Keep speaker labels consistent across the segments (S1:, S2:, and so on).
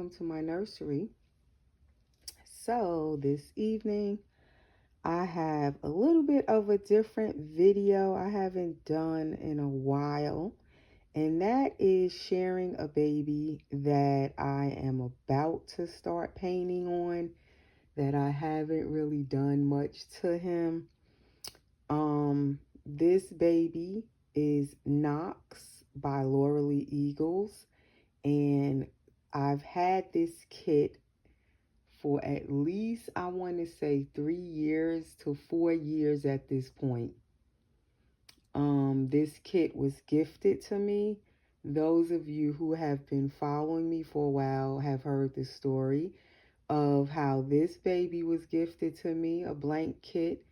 S1: welcome to my nursery. So this evening I have a little bit of a different video I haven't done in a while, and that is sharing a baby that I am about to start painting on, that I haven't really done much to him. This baby is Knox by Lauralee Eagles, and I've had this kit for at least, I want to say, 3 years to 4 years at this point. This kit was gifted to me. Those of you who have been following me for a while have heard the story of how this baby was gifted to me, a blank kit,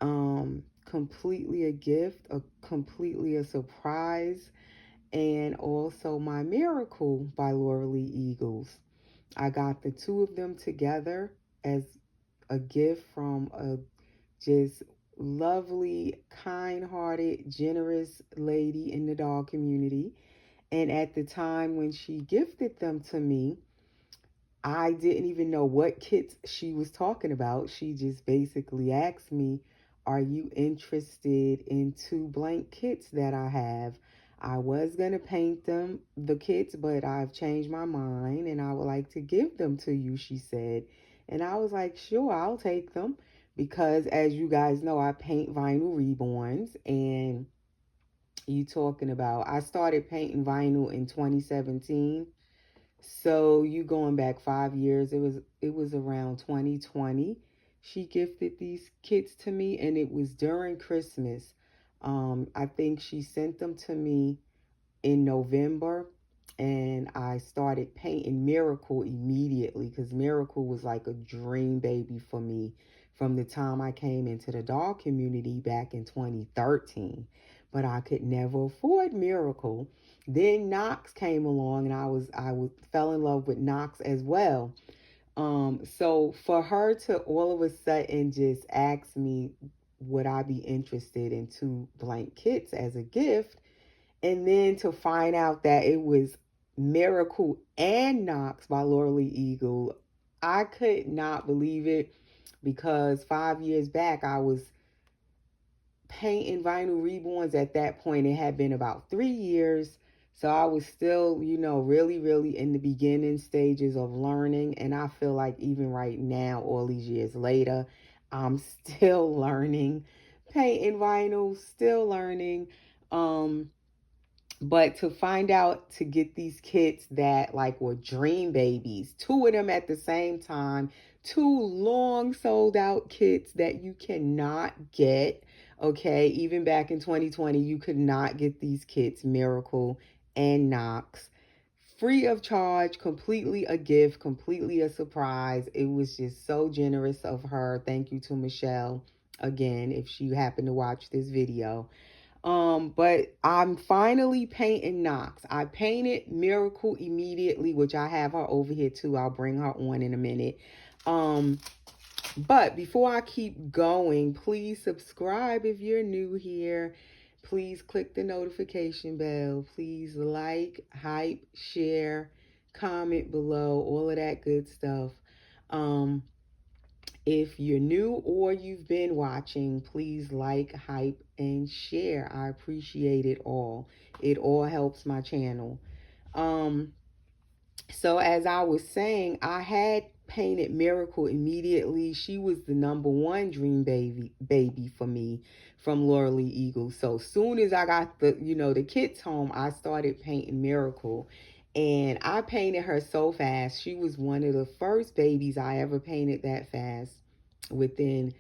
S1: completely a gift, completely a surprise, and also my Miracle by Lauralee Eagles. I got the two of them together as a gift from a just lovely, kind-hearted, generous lady in the dog community. And at the time when she gifted them to me, I didn't even know what kits she was talking about. She just basically asked me, "Are you interested in two blank kits that I have? I was going to paint the kits, but I've changed my mind and I would like to give them to you," she said. And I was like, "Sure, I'll take them." Because as you guys know, I paint vinyl reborns, and you talking about, I started painting vinyl in 2017. So you going back 5 years, it was around 2020. She gifted these kits to me, and it was during Christmas. I think she sent them to me in November, and I started painting Miracle immediately because Miracle was like a dream baby for me from the time I came into the dog community back in 2013. But I could never afford Miracle. Then Knox came along, and I fell in love with Knox as well. So for her to all of a sudden just ask me would I be interested in two blank kits as a gift, and then to find out that it was Miracle and Knox by Lauralee Eagle, I could not believe it, because 5 years back I was painting vinyl reborns. At that point, it had been about 3 years. So I was still, really, really in the beginning stages of learning. And I feel like even right now, all these years later, I'm still learning painting vinyl, still learning. Um, but to find out, to get these kits that like were dream babies, two of them at the same time, two long sold out kits that you cannot get. Okay, even back in 2020, you could not get these kits, Miracle and Knox, free of charge, completely a gift, completely a surprise. It was just so generous of her. Thank you to Michelle again, if she happened to watch this video. But I'm finally painting Knox. I painted Miracle immediately, which I have her over here too. I'll bring her on in a minute. Um, but before I keep going, please subscribe if you're new here. Please click the notification bell. Please like, hype, share, comment below, all of that good stuff. Um, if you're new or you've been watching, please like, hype, and share. I appreciate it all. It all helps my channel. Um, so as I was saying, I had painted Miracle immediately. She was the number one dream baby for me from Lauralee Eagle. So soon as I got the kids home, I started painting Miracle. And I painted her so fast. She was one of the first babies I ever painted that fast. Within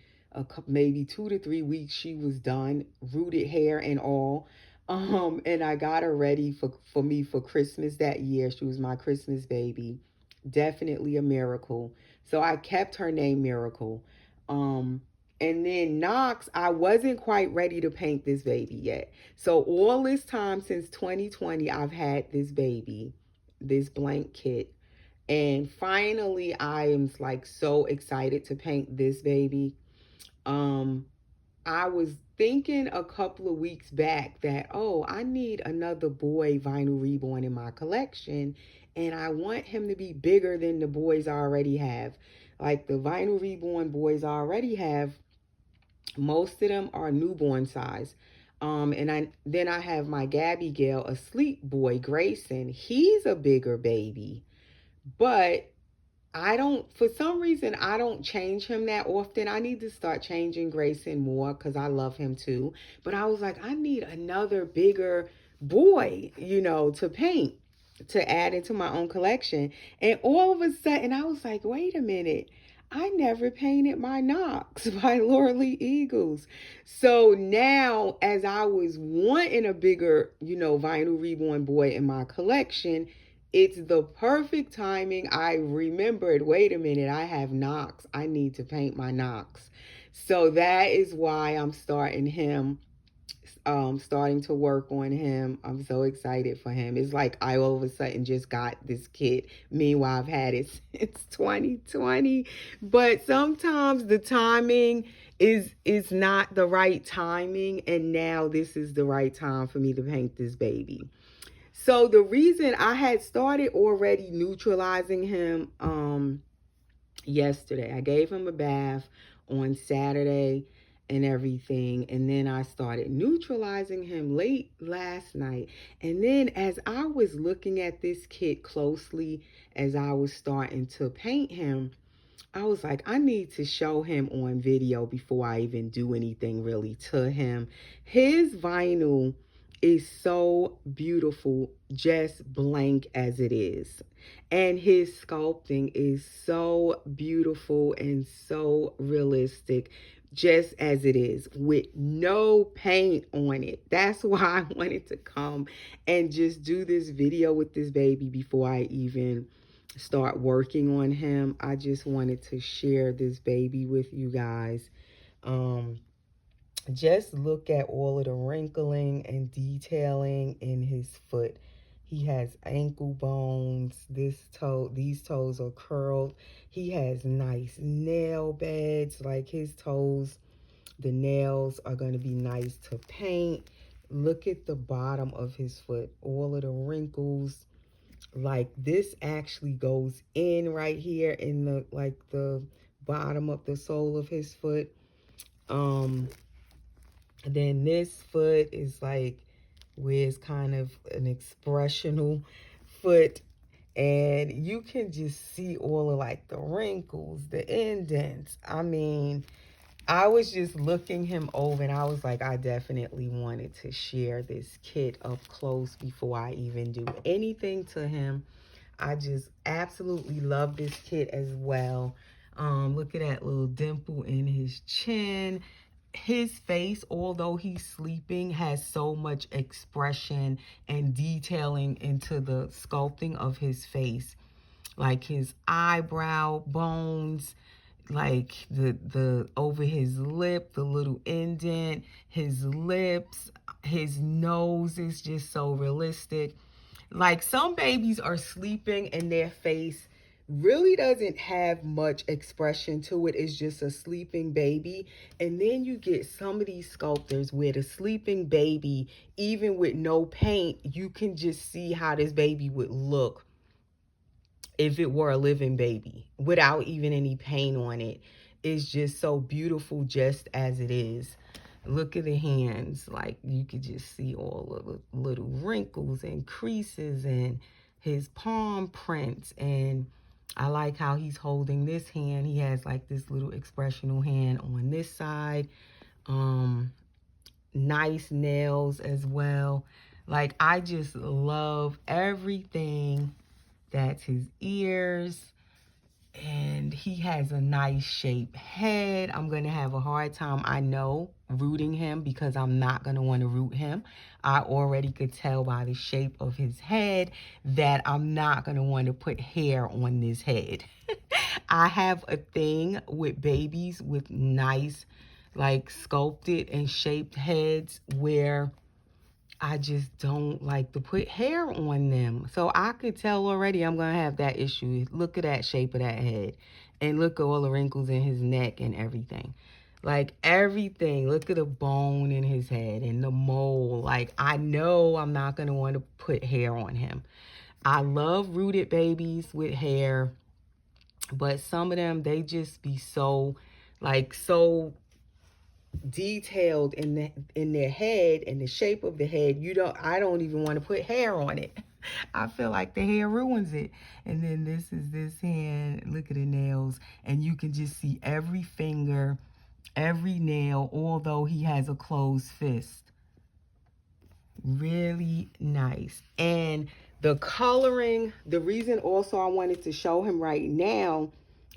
S1: maybe 2 to 3 weeks, she was done, rooted hair and all. And I got her ready for me for Christmas that year. She was my Christmas baby. Definitely a Miracle. So I kept her name Miracle. Um, and then Knox, I wasn't quite ready to paint this baby yet. So all this time since 2020, I've had this baby, this blank kit. And finally, I am like so excited to paint this baby. Um, I was thinking a couple of weeks back that, oh, I need another boy vinyl reborn in my collection. and I want him to be bigger than the boys I already have. Like the Vinyl Reborn boys I already have, most of them are newborn size. And I have my Gabby Gale, a sleep boy, Grayson. He's a bigger baby, but I don't, for some reason, I don't change him that often. I need to start changing Grayson more because I love him too. But I was like, I need another bigger boy, to paint, to add into my own collection. And all of a sudden, I was like, wait a minute. I never painted my Knox by Laura Lee Eagles. So now, as I was wanting a bigger, Vinyl Reborn boy in my collection, it's the perfect timing. I remembered, wait a minute, I have Knox. I need to paint my Knox. So that is why I'm starting to work on him. I'm so excited for him. It's like I all of a sudden just got this kid. Meanwhile, I've had it since 2020. But sometimes the timing is not the right timing, and now this is the right time for me to paint this baby. So the reason I had started already neutralizing him yesterday, I gave him a bath on Saturday and everything, and then I started neutralizing him late last night. And then as I was looking at this kid closely, as I was starting to paint him, I was like, I need to show him on video before I even do anything really to him. His vinyl is so beautiful, just blank as it is. And his sculpting is so beautiful and so realistic, just as it is, with no paint on it. That's why I wanted to come and just do this video with this baby before I even start working on him. I just wanted to share this baby with you guys. Just look at all of the wrinkling and detailing in his foot. He has ankle bones. These toes are curled. He has nice nail beds. Like his toes, the nails are going to be nice to paint. Look at the bottom of his foot. All of the wrinkles. Like this actually goes in right here in the bottom of the sole of his foot. Then this foot is like where it's kind of an expressional foot, and you can just see all of like the wrinkles, the indents. I mean, I was just looking him over and I was like, I definitely wanted to share this kid up close before I even do anything to him. I just absolutely love this kid as well. Look at that little dimple in his chin. His face, although he's sleeping, has so much expression and detailing into the sculpting of his face. Like his eyebrow bones, like the over his lip, the little indent, his lips, his nose is just so realistic. Like some babies are sleeping and their face really doesn't have much expression to it. It's just a sleeping baby. And then you get some of these sculptors where the sleeping baby, even with no paint, you can just see how this baby would look if it were a living baby without even any paint on it. It's just so beautiful just as it is. Look at the hands. Like you could just see all of the little wrinkles and creases and his palm prints. And I like how he's holding this hand. He has like this little expressional hand on this side. Nice nails as well. Like I just love everything. That's his ears. And he has a nice shaped head. I'm going to have a hard time, I know, rooting him because I'm not going to want to root him. I already could tell by the shape of his head that I'm not going to want to put hair on this head. I have a thing with babies with nice, like sculpted and shaped heads where I just don't like to put hair on them. So I could tell already I'm going to have that issue. Look at that shape of that head. And look at all the wrinkles in his neck and everything. Like everything. Look at the bone in his head and the mole. Like I know I'm not going to want to put hair on him. I love rooted babies with hair, but some of them, they just be so, like, so detailed in their head and the shape of the head. I don't even want to put hair on it. I feel like the hair ruins it. And then this is this hand. Look at the nails. And you can just see every finger, every nail, although he has a closed fist. Really nice. And the coloring, the reason also I wanted to show him right now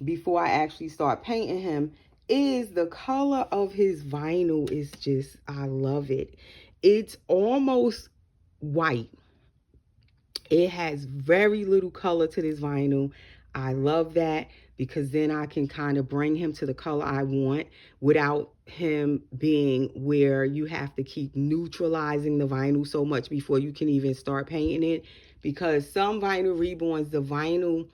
S1: before I actually start painting him is the color of his vinyl is just, I love it. It's almost white. It has very little color to this vinyl. I love that because then I can kind of bring him to the color I want without him being where you have to keep neutralizing the vinyl so much before you can even start painting it. Because some vinyl reborns, the vinyl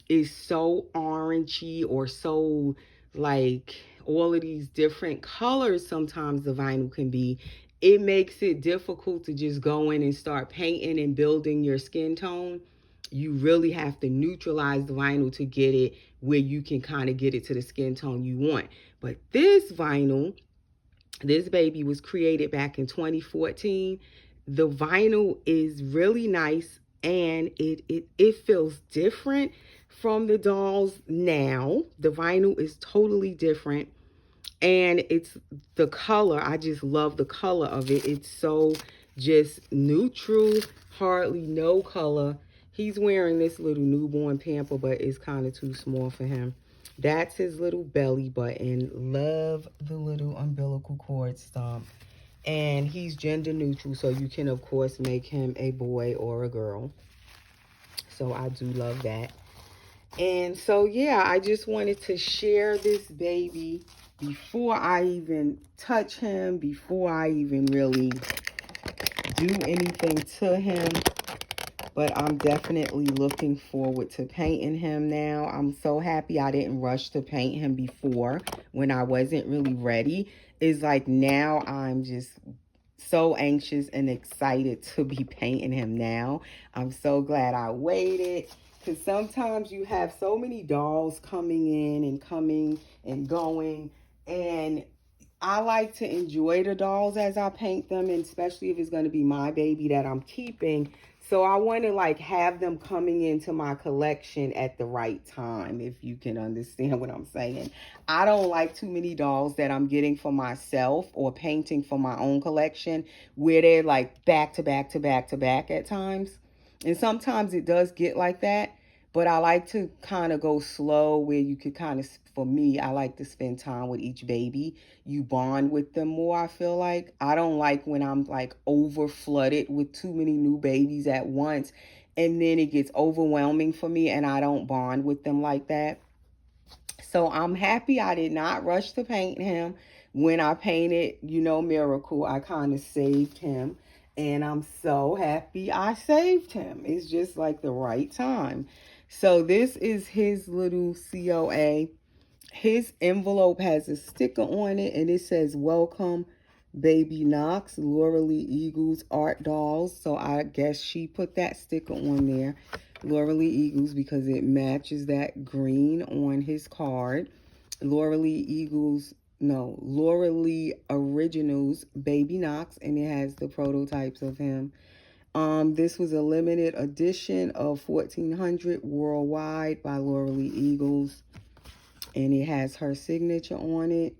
S1: is so orangey or so like all of these different colors sometimes the vinyl can be. It makes it difficult to just go in and start painting and building your skin tone. You really have to neutralize the vinyl to get it where you can kind of get it to the skin tone you want. But this vinyl, this baby was created back in 2014. The vinyl is really nice and it feels different from the dolls now. The vinyl is totally different. And it's the color. I just love the color of it. It's so just neutral, hardly no color. He's wearing this little newborn pamper, but it's kind of too small for him. That's his little belly button. Love the little umbilical cord stump. And he's gender neutral, so you can, of course, make him a boy or a girl. So I do love that. And so, yeah, I just wanted to share this baby before I even touch him, before I even really do anything to him. But I'm definitely looking forward to painting him now. I'm so happy I didn't rush to paint him before when I wasn't really ready. It's like now I'm just so anxious and excited to be painting him now. I'm so glad I waited. Because sometimes you have so many dolls coming in and coming and going. And I like to enjoy the dolls as I paint them. And especially if it's going to be my baby that I'm keeping. So I want to like have them coming into my collection at the right time, if you can understand what I'm saying. I don't like too many dolls that I'm getting for myself or painting for my own collection where they're like back to back to back to back at times. And sometimes it does get like that, but I like to kind of go slow where you could kind of, for me, I like to spend time with each baby. You bond with them more, I feel like. I don't like when I'm like over flooded with too many new babies at once and then it gets overwhelming for me and I don't bond with them like that. So I'm happy I did not rush to paint him. When I painted, Miracle, I kind of saved him. And I'm so happy I saved him. It's just like the right time. So this is his little COA. His envelope has a sticker on it. And it says, "Welcome, Baby Knox, Laura Lee Eagles Art Dolls." So I guess she put that sticker on there. Laura Lee Eagles, because it matches that green on his card. Laura Lee Originals Baby Knox, and it has the prototypes of him. This was a limited edition of 1400 worldwide by Laura Lee Eagles, and it has her signature on it.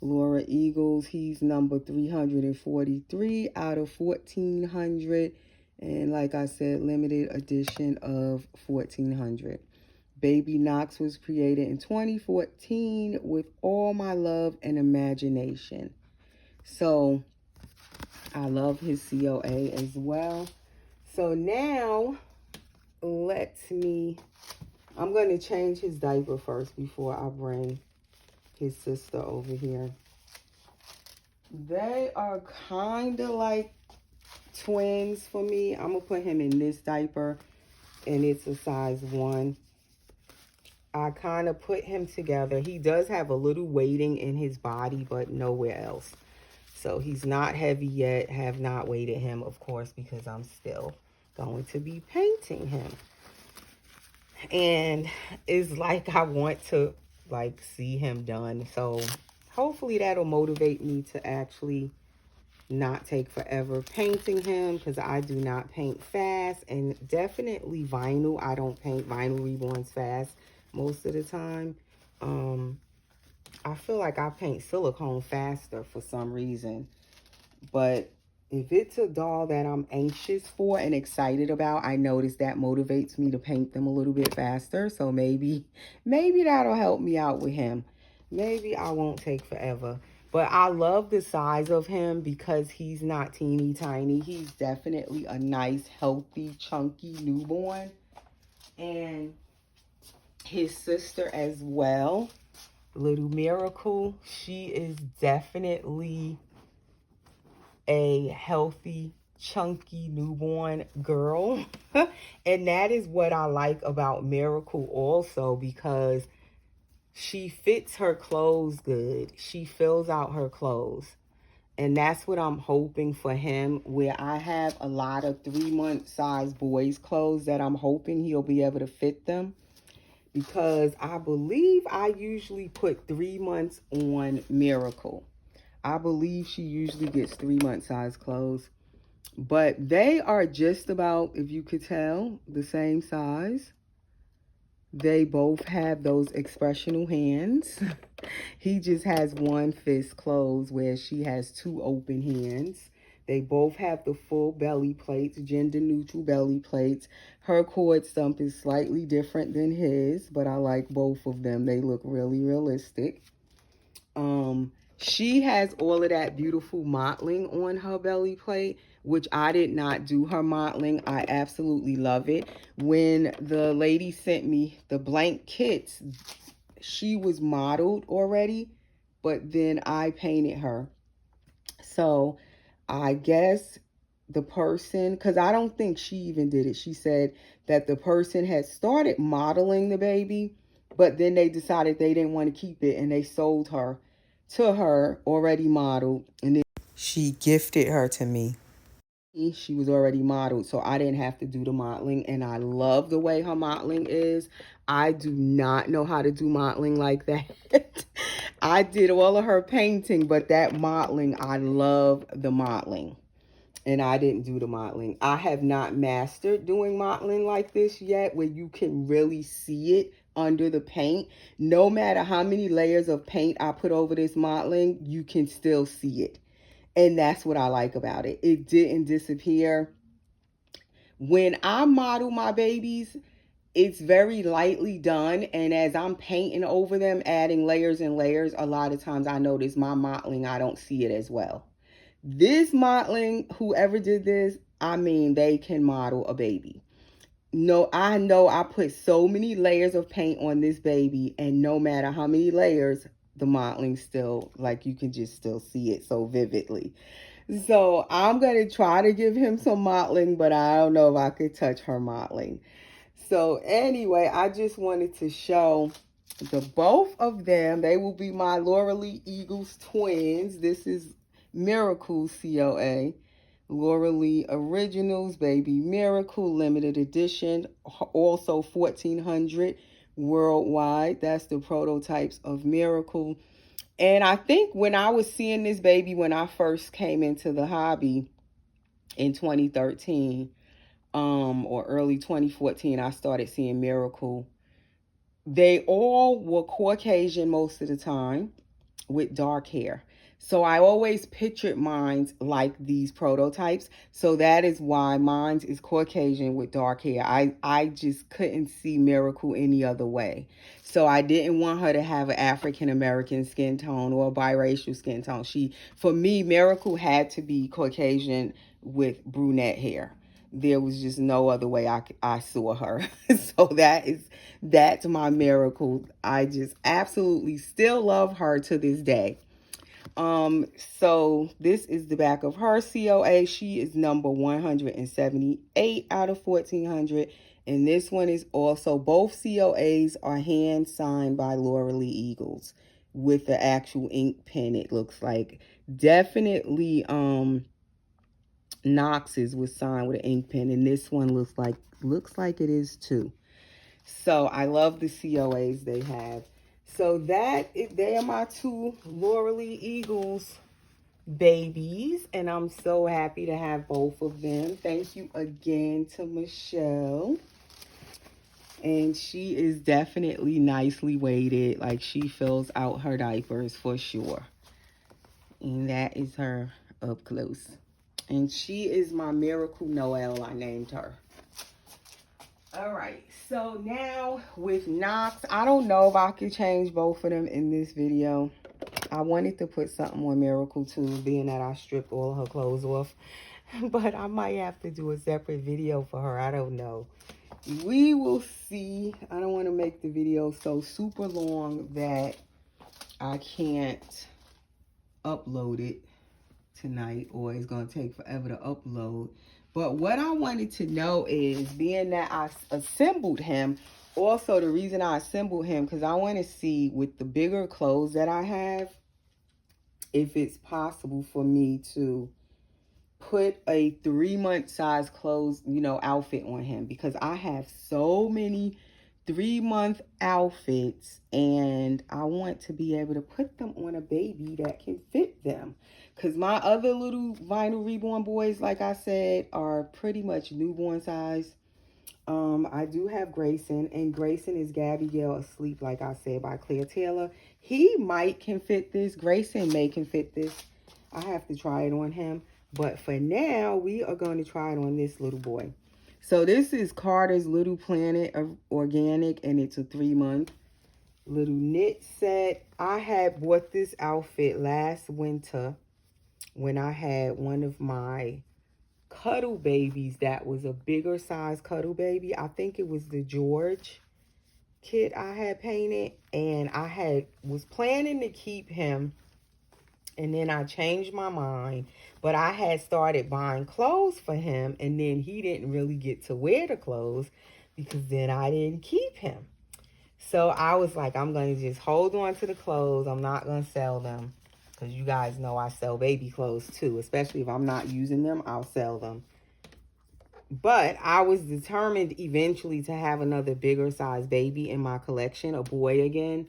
S1: Laura Eagles, he's number 343 out of 1400. And like I said, limited edition of 1400. Baby Knox was created in 2014 with all my love and imagination. So I love his COA as well. So now I'm going to change his diaper first before I bring his sister over here. They are kind of like twins for me. I'm going to put him in this diaper, and it's a size 1. I kind of put him together. He does have a little weighting in his body, but nowhere else. So he's not heavy yet. Have not weighted him, of course, because I'm still going to be painting him. And it's like I want to like see him done. So hopefully that'll motivate me to actually not take forever painting him, because I do not paint fast, and definitely vinyl. I don't paint vinyl reborns fast most of the time. I feel like I paint silicone faster for some reason. But if it's a doll that I'm anxious for and excited about, I notice that motivates me to paint them a little bit faster. So maybe that'll help me out with him. Maybe I won't take forever. But I love the size of him because he's not teeny tiny. He's definitely a nice, healthy, chunky newborn. And his sister as well, Little Miracle, she is definitely a healthy, chunky newborn girl. And that is what I like about Miracle also, because she fits her clothes good. She fills out her clothes. And that's what I'm hoping for him, where I have a lot of 3-month size boys' clothes that I'm hoping he'll be able to fit them. Because I believe I usually put 3 months on Miracle. I believe she usually gets 3-month size clothes. But they are just about, if you could tell, the same size. They both have those expressional hands. He just has one fist closed, where she has 2 open hands. They both have the full belly plates, gender neutral belly plates. Her cord stump is slightly different than his, but I like both of them. They look really realistic. She has all of that beautiful mottling on her belly plate, which I did not do her mottling. I absolutely love it. When the lady sent me the blank kits, she was modeled already, but then I painted her. So I guess the person, because I don't think she even did it. She said that the person had started modeling the baby, but then they decided they didn't want to keep it, and they sold her to her already modeled, and then she gifted her to me. She was already modeled, so I didn't have to do the modeling, and I love the way her modeling is. I do not know how to do modeling like that. I did all of her painting, but that modeling, I love the modeling. And I didn't do the modeling. I have not mastered doing modeling like this yet, where you can really see it under the paint. No matter how many layers of paint I put over this modeling, you can still see it. And that's what I like about it. It didn't disappear. When I model my babies, it's very lightly done. And as I'm painting over them, adding layers and layers, a lot of times I notice my modeling, I don't see it as well. This modeling, whoever did this, I mean, they can model a baby. No, I know I put so many layers of paint on this baby, and no matter how many layers, the modeling still, like, you can just still see it so vividly. So I'm going to try to give him some modeling, but I don't know if I could touch her modeling. So anyway, I just wanted to show the both of them. They will be my Laura Lee Eagles twins. This is Miracle COA. Laura Lee Originals, Baby Miracle, limited edition, also 1,400 worldwide. That's the prototypes of Miracle. And I think when I was seeing this baby, when I first came into the hobby in 2013, or early 2014, I started seeing Miracle. They all were Caucasian most of the time with dark hair. So I always pictured mines like these prototypes. So that is why mine is Caucasian with dark hair. I just couldn't see Miracle any other way. So I didn't want her to have an African American skin tone or a biracial skin tone. For me, Miracle had to be Caucasian with brunette hair. There was just no other way I saw her. So that's my Miracle. I just absolutely still love her to this day. So this is the back of her COA. She is number 178 out of 1,400. And this one is also, both COAs are hand signed by Laura Lee Eagles with the actual ink pen, it looks like. Definitely, Knox's was signed with an ink pen, and this one looks like it is too. So I love the COAs they have. So they are my two Laura Lee Eagles babies, and I'm so happy to have both of them. Thank you again to Michelle. And she is definitely nicely weighted. Like, she fills out her diapers for sure. And that is her up close. And she is my Miracle Noel, I named her. All right, so now with Knox, I don't know if I could change both of them in this video. I wanted to put something on Miracle too, being that I stripped all her clothes off. But I might have to do a separate video for her. I don't know. We will see. I don't want to make the video so super long that I can't upload it tonight, or it's going to take forever to upload. But what I wanted to know is, being that I assembled him, also the reason I assembled him, because I want to see with the bigger clothes that I have, if it's possible for me to put a 3-month size clothes, outfit on him, because I have so many 3-month outfits and I want to be able to put them on a baby that can fit them. Because my other little vinyl reborn boys, like I said, are pretty much newborn size. I do have Grayson, and Grayson is Gabby Gale Asleep, like I said, by Claire Taylor. He might can fit this. Grayson may can fit this. I have to try it on him. But for now, we are going to try it on this little boy. So this is Carter's Little Planet of Organic, and it's a 3-month little knit set. I had bought this outfit last winter when I had one of my cuddle babies that was a bigger size cuddle baby. I think it was the George kit I had painted, and I was planning to keep him, and then I changed my mind. But I had started buying clothes for him, and then he didn't really get to wear the clothes because then I didn't keep him. So I was like, I'm going to just hold on to the clothes. I'm not going to sell them, because you guys know I sell baby clothes too. Especially if I'm not using them, I'll sell them. But I was determined eventually to have another bigger size baby in my collection, a boy again.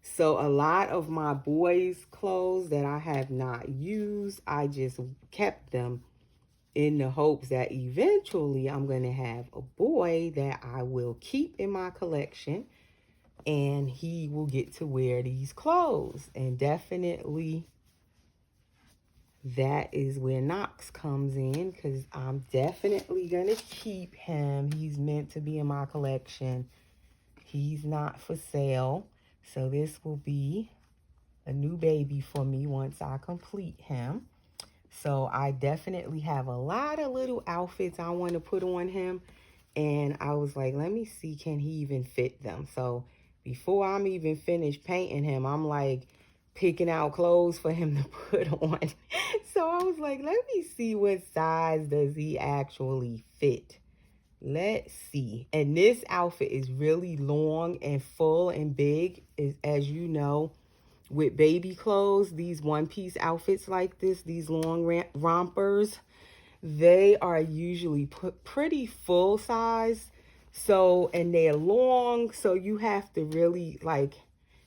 S1: So a lot of my boys' clothes that I have not used, I just kept them in the hopes that eventually I'm going to have a boy that I will keep in my collection, and he will get to wear these clothes. And definitely that is where Knox comes in, because I'm definitely going to keep him. He's meant to be in my collection. He's not for sale. So this will be a new baby for me once I complete him. So I definitely have a lot of little outfits I want to put on him. And I was like, let me see, can he even fit them? So before I'm even finished painting him, I'm like picking out clothes for him to put on. So I was like, let me see what size does he actually fit. Let's see. And this outfit is really long and full and big, as you know. With baby clothes, these one-piece outfits like this, these long rompers, they are usually pretty full size. So, and they're long, so you have to really like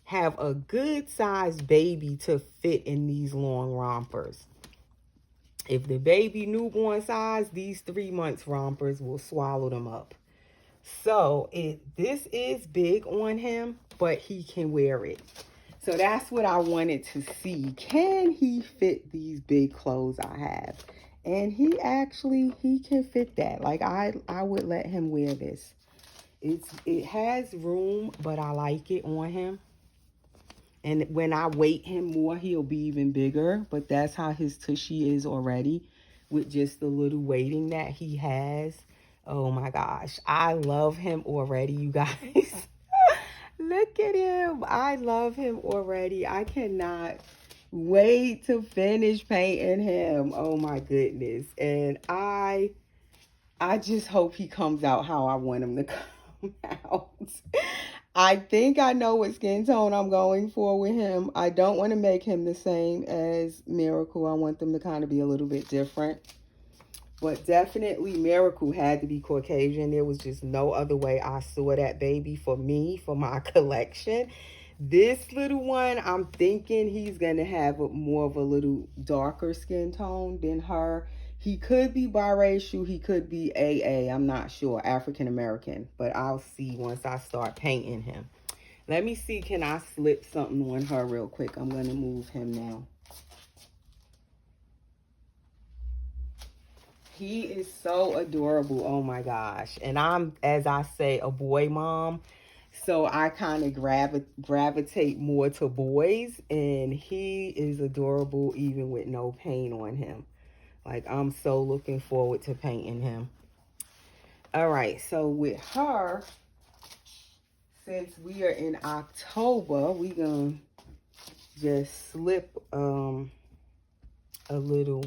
S1: have a good sized baby to fit in these long rompers. If the baby newborn size, these 3 months rompers will swallow them up. So this is big on him, but he can wear it. So that's what I wanted to see. Can he fit these big clothes I have? And he can fit that. Like I would let him wear this. It has room, but I like it on him. And when I weight him more, he'll be even bigger. But that's how his tushy is already, with just the little weighting that he has. Oh my gosh. I love him already, you guys. Look at him. I love him already. I cannot wait to finish painting him. Oh my goodness. And I just hope he comes out how I want him to come out. I think I know what skin tone I'm going for with him. I don't want to make him the same as Miracle. I want them to kind of be a little bit different. But definitely Miracle had to be Caucasian. There was just no other way I saw that baby for me, for my collection. This little one, I'm thinking he's going to have more of a little darker skin tone than her. He could be biracial. He could be AA. I'm not sure. African American. But I'll see once I start painting him. Let me see. Can I slip something on her real quick? I'm going to move him now. He is so adorable. Oh my gosh. And I'm, as I say, a boy mom. So I kind of gravitate more to boys. And he is adorable even with no paint on him. Like, I'm so looking forward to painting him. All right. So with her, since we are in October, we're going to just slip a little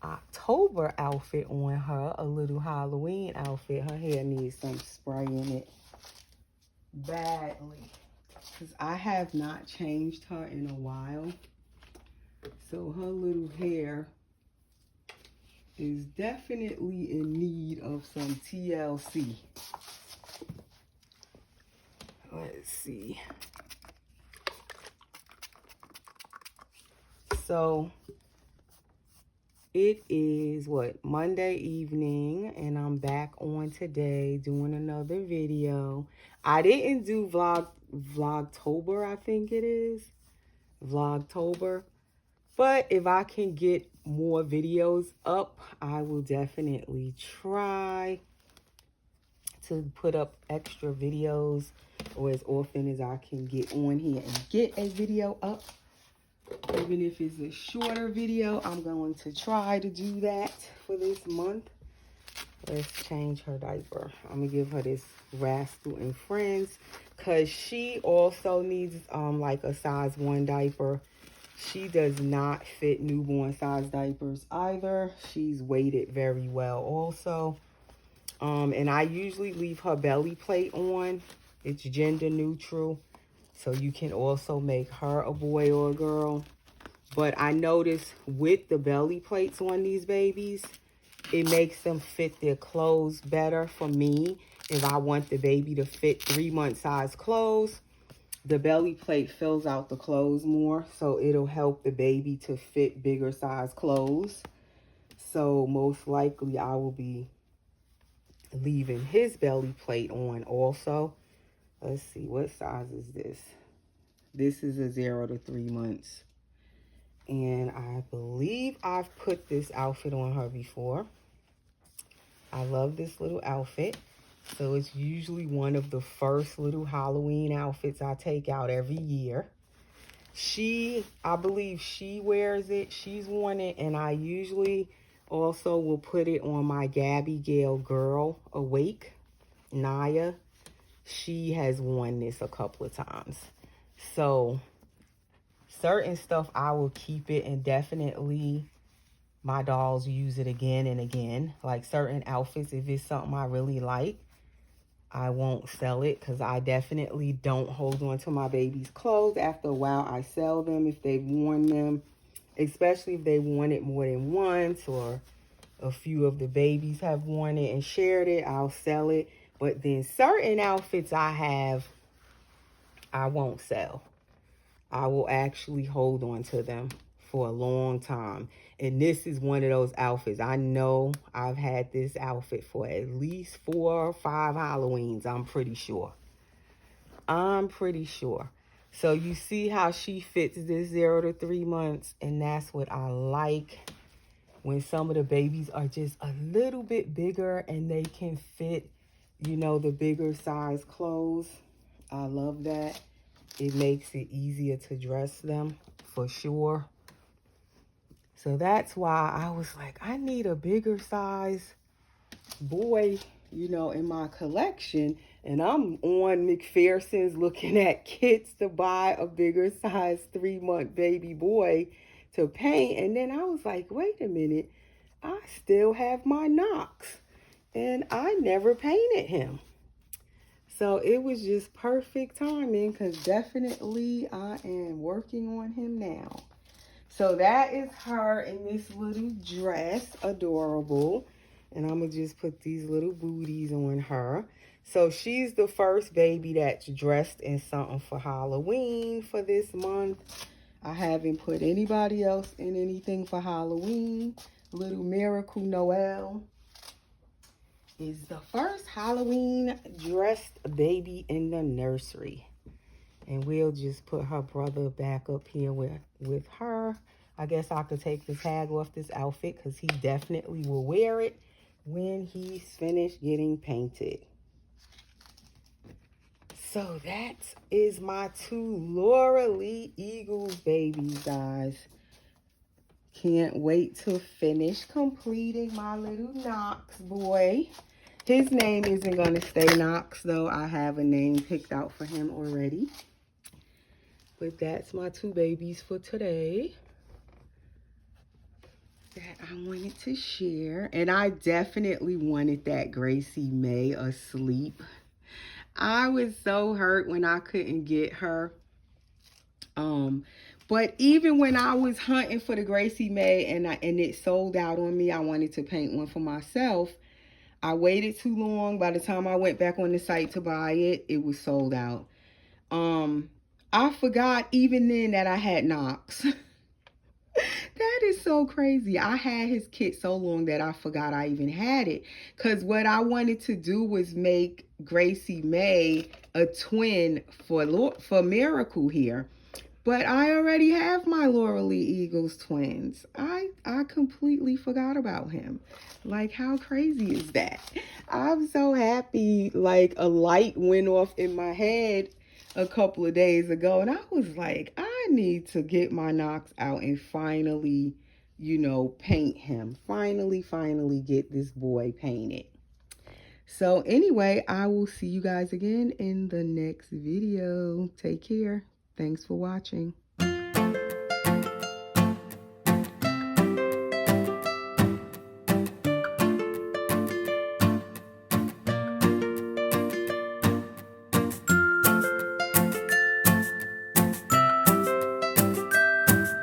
S1: October outfit on her, a little Halloween outfit. Her hair needs some spray in it badly because I have not changed her in a while. So her little hair is definitely in need of some TLC. Let's see. So it is what, Monday evening, and I'm back on today doing another video. I didn't do Vlogtober, I think it is. Vlogtober. But if I can get more videos up, I will definitely try to put up extra videos, or as often as I can get on here and get a video up. Even if it's a shorter video, I'm going to try to do that for this month. Let's change her diaper. I'm going to give her this Rascal and Friends because she also needs like a size 1 diaper. She does not fit newborn size diapers either. She's weighted very well also. And I usually leave her belly plate on. It's gender neutral. So you can also make her a boy or a girl. But I notice with the belly plates on these babies, it makes them fit their clothes better for me. If I want the baby to fit 3-month size clothes, the belly plate fills out the clothes more. So it'll help the baby to fit bigger size clothes. So most likely I will be leaving his belly plate on also. Let's see, what size is this? This is a 0 to 3 months. And I believe I've put this outfit on her before. I love this little outfit. So it's usually one of the first little Halloween outfits I take out every year. I believe she wears it. She's worn it. And I usually also will put it on my Gabby Gale girl, Awake, Naya. She has worn this a couple of times. So certain stuff I will keep it, and definitely my dolls use it again and again. Like certain outfits, if it's something I really like, I won't sell it because I definitely don't hold on to my baby's clothes. After a while, I sell them if they've worn them, especially if they worn it more than once or a few of the babies have worn it and shared it, I'll sell it. But then certain outfits I have, I won't sell. I will actually hold on to them for a long time. And this is one of those outfits. I know I've had this outfit for at least 4 or 5 Halloweens. I'm pretty sure. So you see how she fits this 0 to 3 months. And that's what I like. When some of the babies are just a little bit bigger and they can fit, you know, the bigger size clothes. I love that. It makes it easier to dress them for sure. So that's why I was like, I need a bigger size boy, you know, in my collection. And I'm on McPherson's looking at kits to buy a bigger size 3-month baby boy to paint. And then I was like, wait a minute, I still have my Knox and I never painted him. So it was just perfect timing because definitely I am working on him now. So that is her in this little dress. Adorable. And I'm going to just put these little booties on her. So she's the first baby that's dressed in something for Halloween for this month. I haven't put anybody else in anything for Halloween. Little Miracle Noel is the first Halloween dressed baby in the nursery. And we'll just put her brother back up here with her. I guess I could take the tag off this outfit because he definitely will wear it when he's finished getting painted. So that is my two Laura Lee Eagles babies, guys. Can't wait to finish completing my little Knox boy. His name isn't going to stay Knox, though. I have a name picked out for him already. But that's my two babies for today that I wanted to share. And I definitely wanted that Gracie May asleep. I was so hurt when I couldn't get her. But even when I was hunting for the Gracie May and it sold out on me, I wanted to paint one for myself. I waited too long. By the time I went back on the site to buy it, it was sold out. I forgot even then that I had Knox. That is so crazy. I had his kit so long that I forgot I even had it. Because what I wanted to do was make Gracie May a twin for Miracle here. But I already have my Laura Lee Eagles twins. I completely forgot about him. Like, how crazy is that? I'm so happy. Like, a light went off in my head a couple of days ago. And I was like, I need to get my Knox out and finally, you know, paint him. Finally get this boy painted. So anyway, I will see you guys again in the next video. Take care. Thanks for watching.